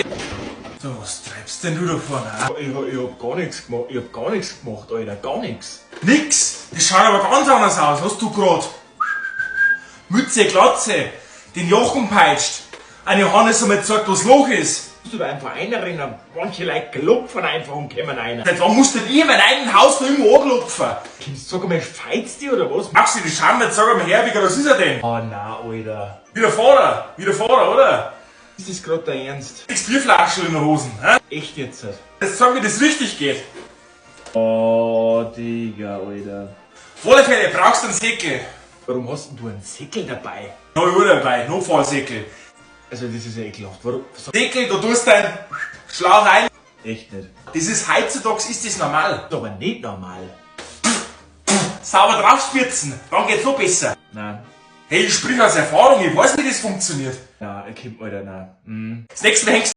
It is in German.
nicht. So, was treibst denn du da vorne? Ich hab gar nichts gemacht. Ich hab gar nichts gemacht, Alter. Gar nichts. Nix? Das schaut aber ganz anders aus. Hast du grad Mütze, Glatze, den Jochen peitscht, ein Johannes einmal gesagt, was Loch ist? Musst du da einen Verein erinnern? Manche Leute klopfen einfach und kommen rein. Seit wann musst denn ihr mein eigenes Haus noch immer anklopfen? Sag mal, feitst du oder was? Maxi, die Scham jetzt, sag mal her, wie groß ist er denn? Oh nein, Alter. Wie der Fahrer, oder? Ist das grad dein Ernst? Sechs Bierflaschen in den Hosen, hä? Echt jetzt? Jetzt sag, wie das richtig geht. Oh, Digga, Alter. Auf alle Fälle brauchst du einen Säckel. Warum hast denn du einen Säckel dabei? Neu oder dabei, Notfallsäckel. Also das ist ja ekelhaft. Warum? Säckel, du tust deinen Schlauch rein. Echt nicht. Das ist heutzutage ist das normal. Das ist aber nicht normal. Sauber draufspitzen, dann geht's noch besser. Nein. Hey, ich sprich aus Erfahrung, ich weiß, wie das funktioniert. Nein, Alter, nein. Das nächste Mal hängst